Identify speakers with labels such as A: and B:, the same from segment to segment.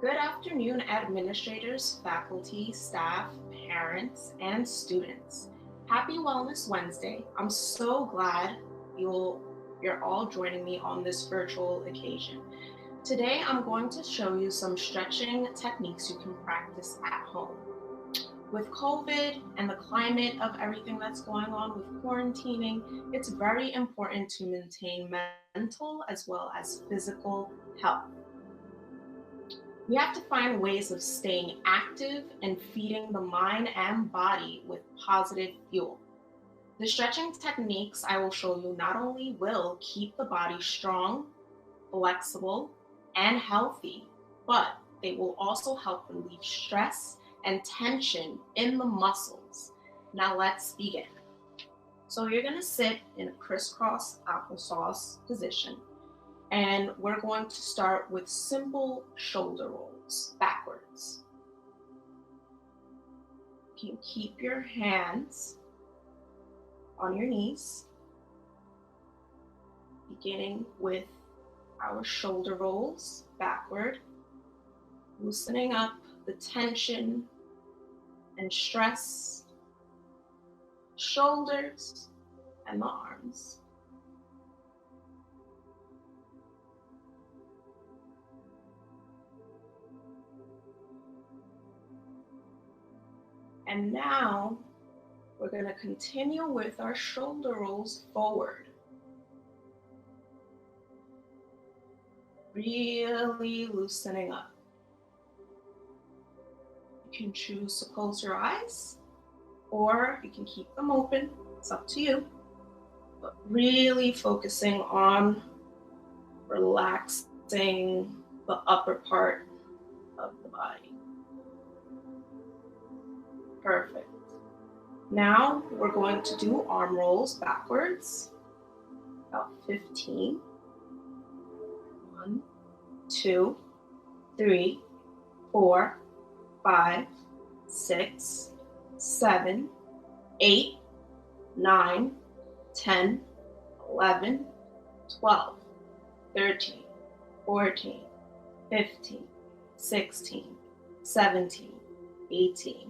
A: Good afternoon, administrators, faculty, staff, parents, and students. Happy Wellness Wednesday. I'm so glad you're all joining me on this virtual occasion. Today, I'm going to show you some stretching techniques you can practice at home. With COVID and the climate of everything that's going on with quarantining, it's very important to maintain mental as well as physical health. We have to find ways of staying active and feeding the mind and body with positive fuel. The stretching techniques I will show you not only will keep the body strong, flexible, and healthy, but they will also help relieve stress and tension in the muscles. Now let's begin. So you're gonna sit in a crisscross applesauce position, and we're going to start with simple shoulder rolls backwards. You can keep your hands on your knees, beginning with our shoulder rolls backward, loosening up the tension and stress, shoulders and the arms. And now we're going to continue with our shoulder rolls forward. Really loosening up. You can choose to close your eyes or you can keep them open. It's up to you. But really focusing on relaxing the upper part of the body. Perfect. Now we're going to do arm rolls backwards, about 15. 1, 2, 3, 4, 5, 6, 7, 8, 9, 10, 11, 12, 13, 14, 15, 16, 17, 18,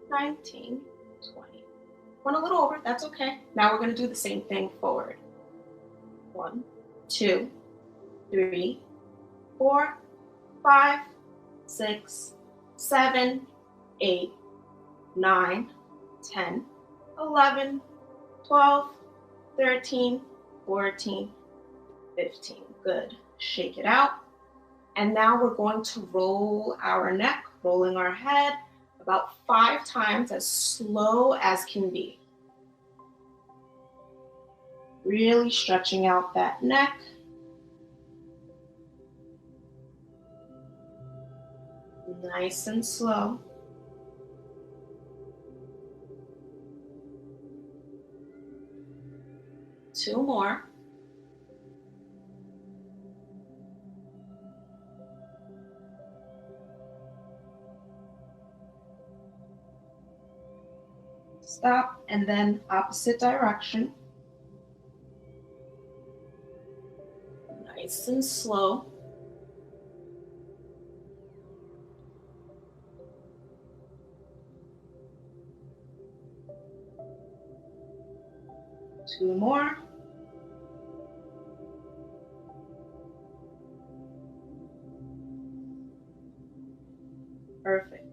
A: 19, 20. Went a little over, that's okay. Now we're going to do the same thing forward. 1, 2, 3, 4, 5, 6, 7, 8, 9, 10, 11, 12, 13, 14, 15. Good. Shake it out. And now we're going to roll our neck, rolling our head about 5 times as slow as can be. Really stretching out that neck. Nice and slow. Two more. Stop, and then opposite direction. Nice and slow. Two more. Perfect.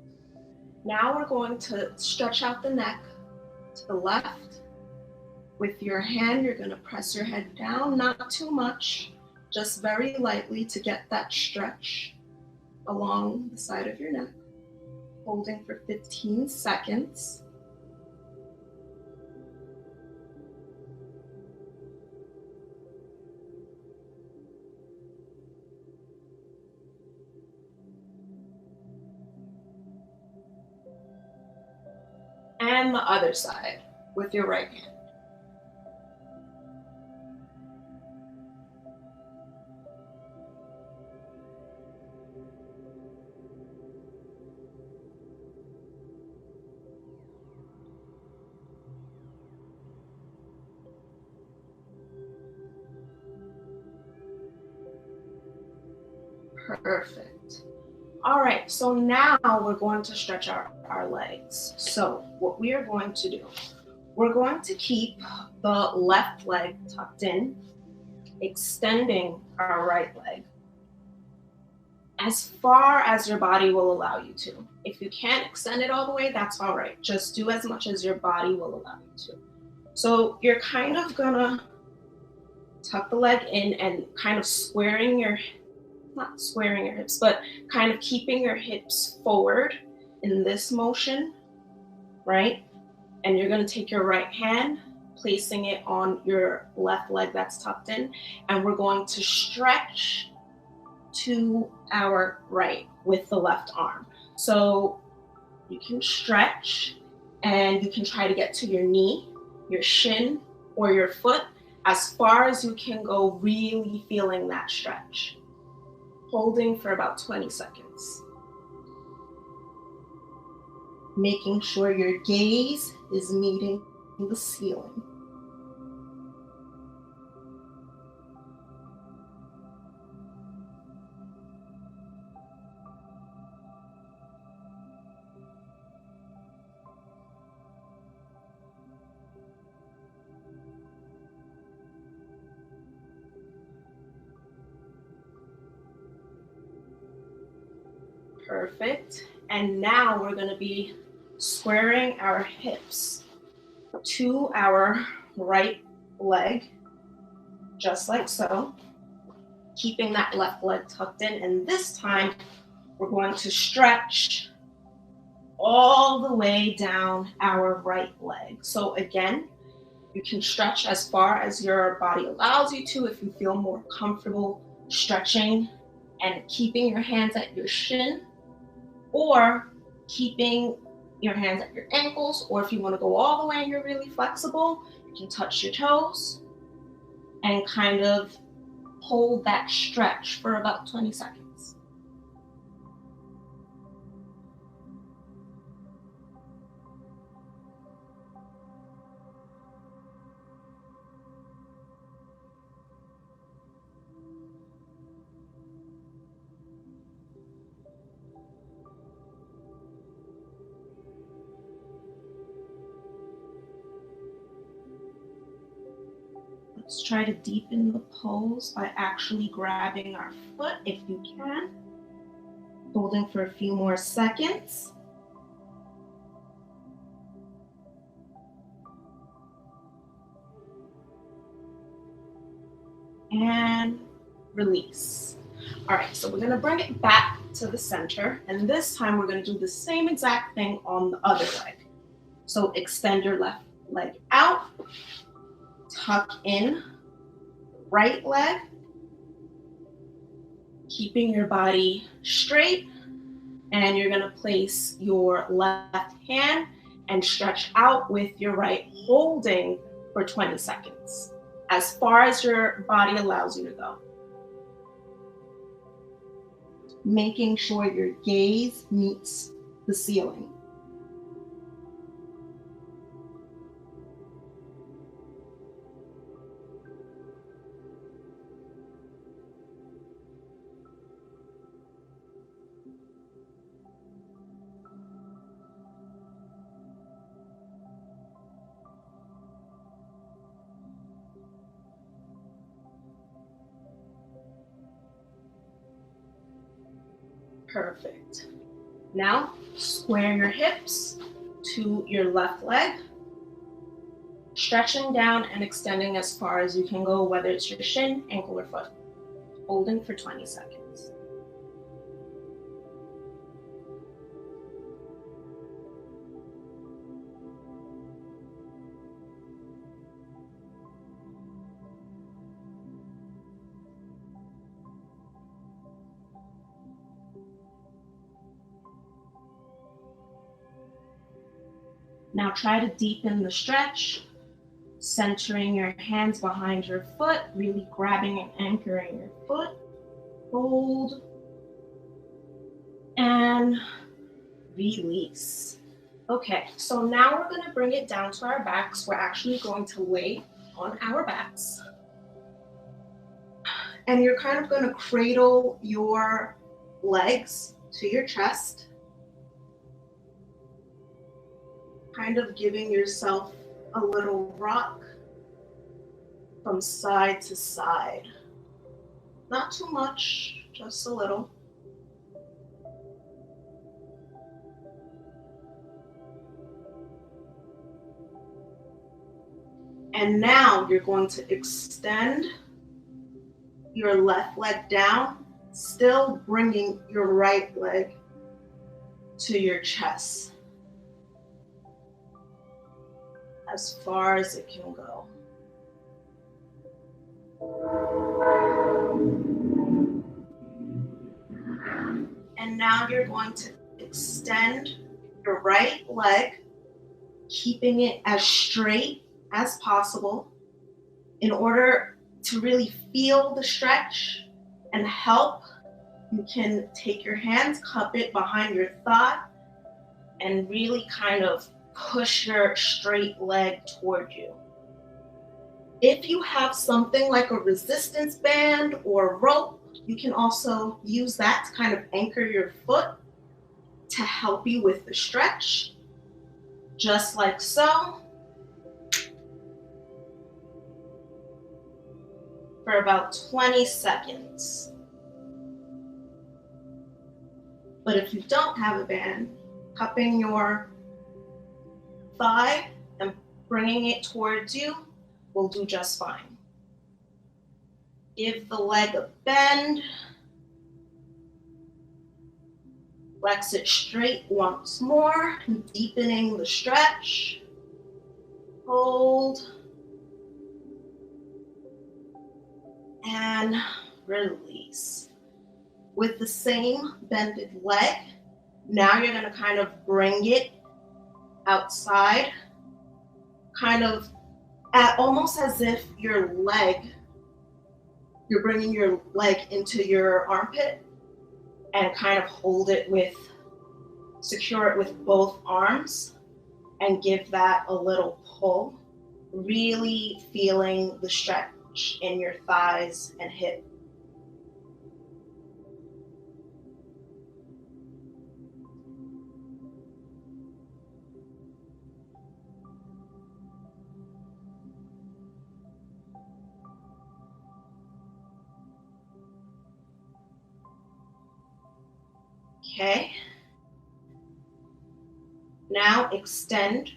A: Now we're going to stretch out the neck to the left. With your hand, you're going to press your head down, not too much, just very lightly to get that stretch along the side of your neck. Holding for 15 seconds. And the other side with your right hand. Perfect. All right, so now we're going to stretch our legs. So what we are going to do, we're going to keep the left leg tucked in, extending our right leg as far as your body will allow you to. If you can't extend it all the way, that's all right. Just do as much as your body will allow you to. So you're kind of gonna tuck the leg in and kind of squaring your, not squaring your hips, but kind of keeping your hips forward in this motion, right? And you're gonna take your right hand, placing it on your left leg that's tucked in, and we're going to stretch to our right with the left arm. So you can stretch and you can try to get to your knee, your shin, or your foot as far as you can go, really feeling that stretch. Holding for about 20 seconds. Making sure your gaze is meeting the ceiling. Perfect. And now we're going to be squaring our hips to our right leg, just like so, keeping that left leg tucked in. And this time we're going to stretch all the way down our right leg. So again, you can stretch as far as your body allows you to if you feel more comfortable stretching and keeping your hands at your shin, or keeping your hands at your ankles, or if you want to go all the way and you're really flexible, you can touch your toes and kind of hold that stretch for about 20 seconds. Let's try to deepen the pose by actually grabbing our foot if you can. Holding for a few more seconds. And release. All right, so we're gonna bring it back to the center, and this time we're gonna do the same exact thing on the other leg. So extend your left leg out, tuck in right leg, keeping your body straight, and you're gonna place your left hand and stretch out with your right, holding for 20 seconds, as far as your body allows you to go. Making sure your gaze meets the ceiling. Perfect. Now, square your hips to your left leg, stretching down and extending as far as you can go, whether it's your shin, ankle, or foot. Holding for 20 seconds. Now try to deepen the stretch, centering your hands behind your foot, really grabbing and anchoring your foot. Hold and release. Okay, so now we're going to bring it down to our backs. We're actually going to lay on our backs. And you're kind of going to cradle your legs to your chest, kind of giving yourself a little rock from side to side. Not too much, just a little. And now you're going to extend your left leg down, still bringing your right leg to your chest as far as it can go. And now you're going to extend your right leg, keeping it as straight as possible in order to really feel the stretch and help. You can take your hands, cup it behind your thigh, and really kind of push your straight leg toward you. If you have something like a resistance band or rope, you can also use that to kind of anchor your foot to help you with the stretch, just like so. For about 20 seconds. But if you don't have a band, cupping your thigh and bringing it towards you will do just fine. Give the leg a bend. Flex it straight once more, deepening the stretch. Hold. And release. With the same bended leg, now you're going to kind of bring it outside, kind of almost as if you're bringing your leg into your armpit and kind of secure it with both arms and give that a little pull, really feeling the stretch in your thighs and hip. Okay. Now extend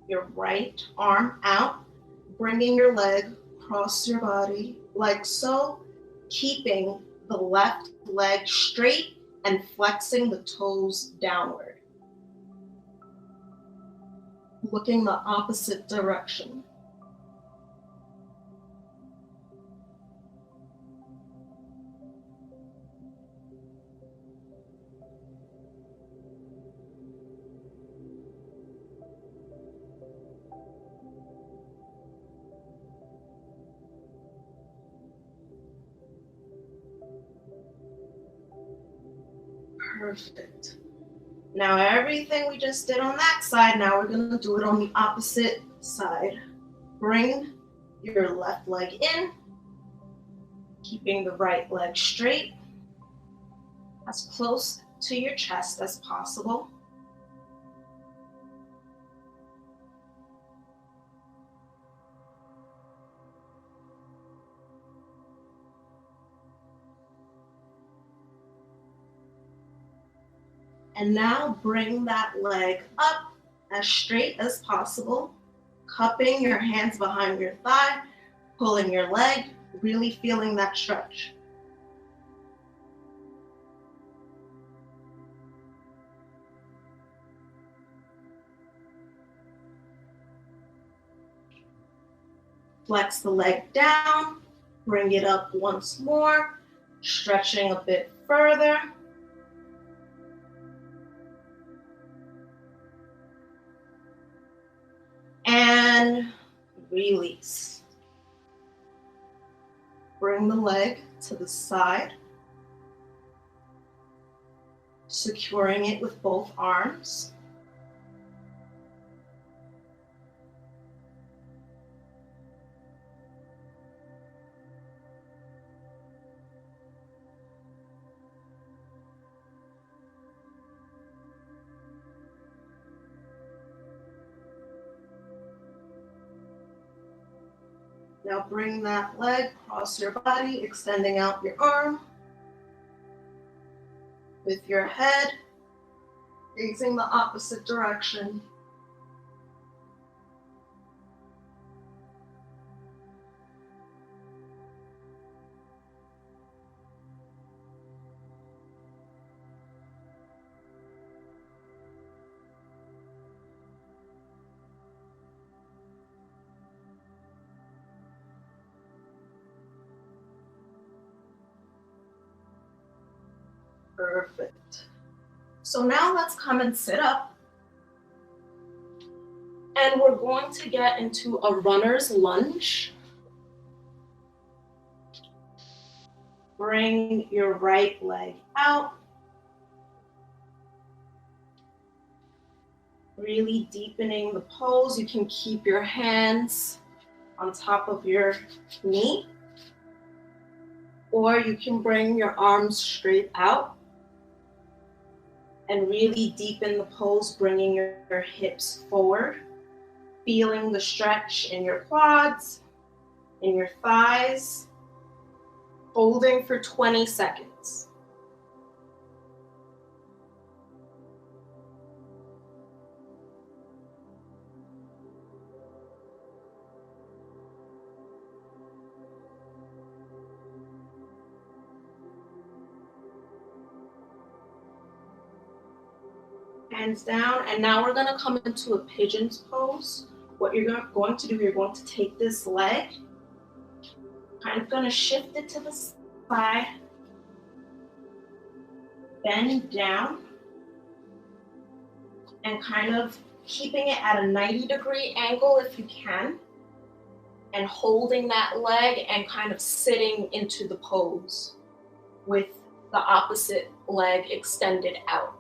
A: your right arm out, bringing your leg across your body like so, keeping the left leg straight and flexing the toes downward. Looking the opposite direction. Perfect. Now everything we just did on that side, now we're going to do it on the opposite side. Bring your left leg in, keeping the right leg straight, as close to your chest as possible. And now bring that leg up as straight as possible, cupping your hands behind your thigh, pulling your leg, really feeling that stretch. Flex the leg down, bring it up once more, stretching a bit further. And release. Bring the leg to the side, securing it with both arms. Now bring that leg across your body, extending out your arm with your head facing the opposite direction. Perfect. So now let's come and sit up. And we're going to get into a runner's lunge. Bring your right leg out. Really deepening the pose. You can keep your hands on top of your knee, or you can bring your arms straight out and really deepen the pose, bringing your hips forward, feeling the stretch in your quads, in your thighs, holding for 20 seconds. Hands down, and now we're gonna come into a pigeon's pose. What you're going to do, you're going to take this leg, kind of gonna shift it to the side, bend down, and kind of keeping it at a 90-degree angle if you can, and holding that leg and kind of sitting into the pose with the opposite leg extended out.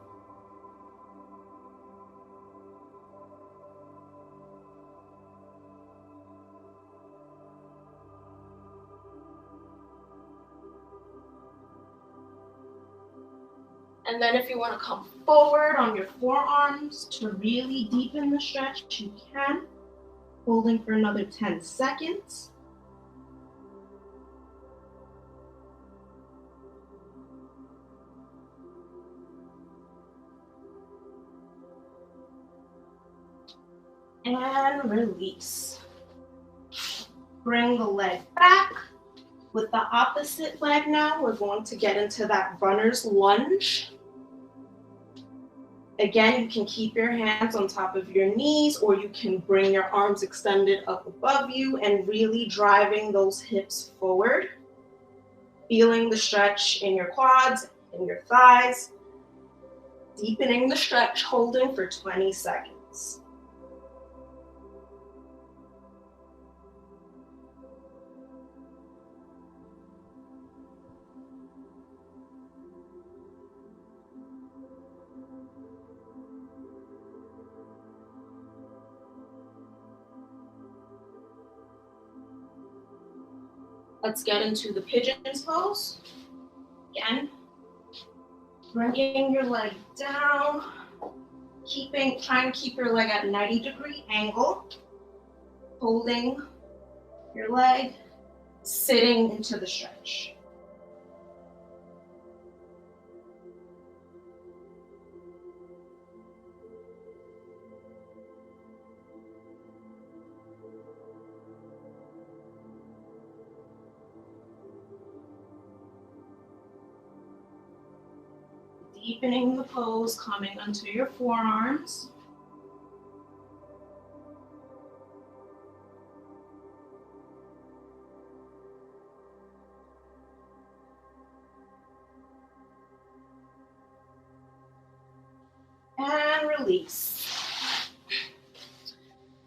A: And then if you want to come forward on your forearms to really deepen the stretch, you can. Holding for another 10 seconds. And release. Bring the leg back. With the opposite leg now, we're going to get into that runner's lunge. Again, you can keep your hands on top of your knees, or you can bring your arms extended up above you and really driving those hips forward. Feeling the stretch in your quads, in your thighs. Deepening the stretch, holding for 20 seconds. Let's get into the pigeon's pose. Again, bringing your leg down, trying to keep your leg at a 90-degree angle, holding your leg, sitting into the stretch. Deepening the pose, coming onto your forearms. And release.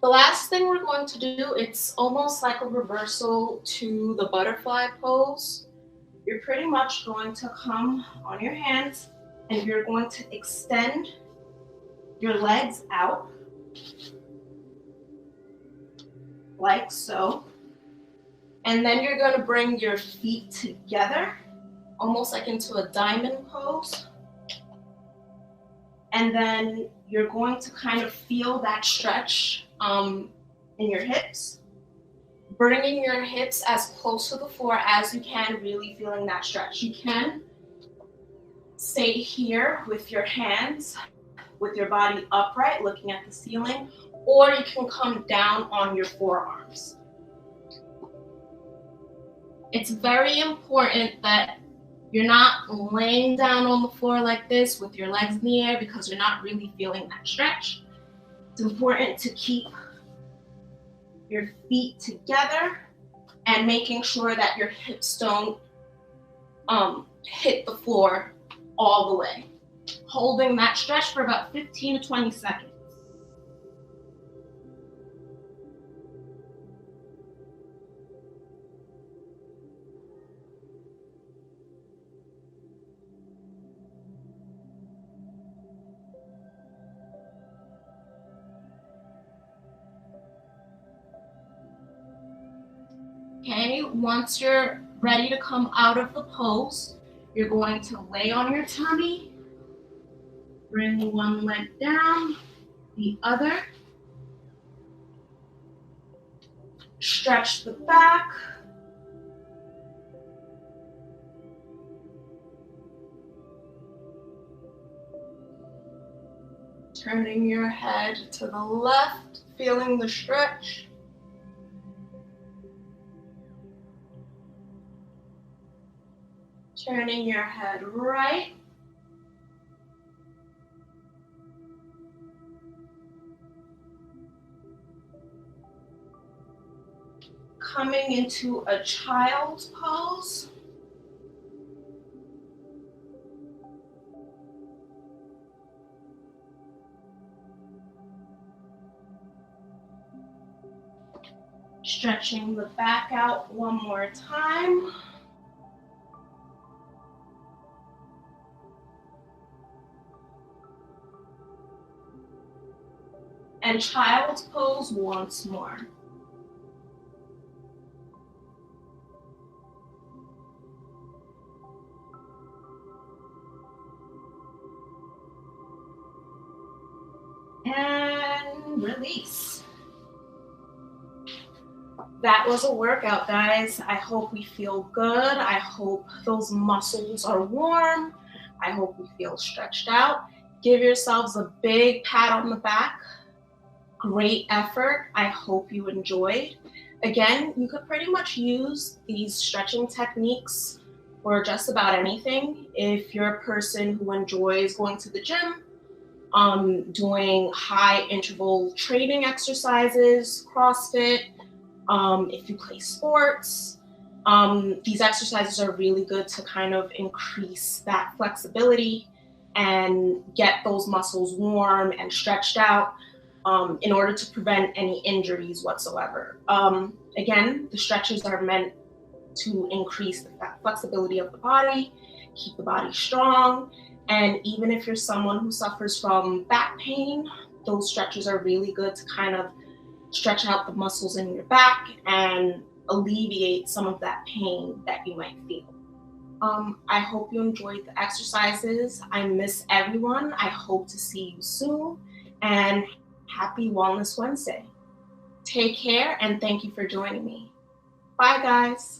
A: The last thing we're going to do, it's almost like a reversal to the butterfly pose. You're pretty much going to come on your hands and you're going to extend your legs out like so. And then you're going to bring your feet together, almost like into a diamond pose. And then you're going to kind of feel that stretch in your hips. Bringing your hips as close to the floor as you can, really feeling that stretch. You can stay here with your hands, with your body upright, looking at the ceiling, or you can come down on your forearms. It's very important that you're not laying down on the floor like this with your legs in the air because you're not really feeling that stretch. It's important to keep your feet together and making sure that your hips don't hit the floor all the way. Holding that stretch for about 15 to 20 seconds. Okay, once you're ready to come out of the pose, you're going to lay on your tummy, bring one leg down, the other, stretch the back, turning your head to the left, feeling the stretch. Turning your head right. Coming into a child's pose. Stretching the back out one more time. And child's pose once more. And release. That was a workout, guys. I hope we feel good. I hope those muscles are warm. I hope we feel stretched out. Give yourselves a big pat on the back. Great effort. I hope you enjoyed. Again, you could pretty much use these stretching techniques for just about anything. If you're a person who enjoys going to the gym, doing high interval training exercises, CrossFit, if you play sports, these exercises are really good to kind of increase that flexibility and get those muscles warm and stretched out in order to prevent any injuries whatsoever. Again, the stretches are meant to increase the flexibility of the body, keep the body strong, and even if you're someone who suffers from back pain, those stretches are really good to kind of stretch out the muscles in your back and alleviate some of that pain that you might feel. I hope you enjoyed the exercises. I miss everyone. I hope to see you soon, and happy Wellness Wednesday. Take care, and thank you for joining me. Bye, guys.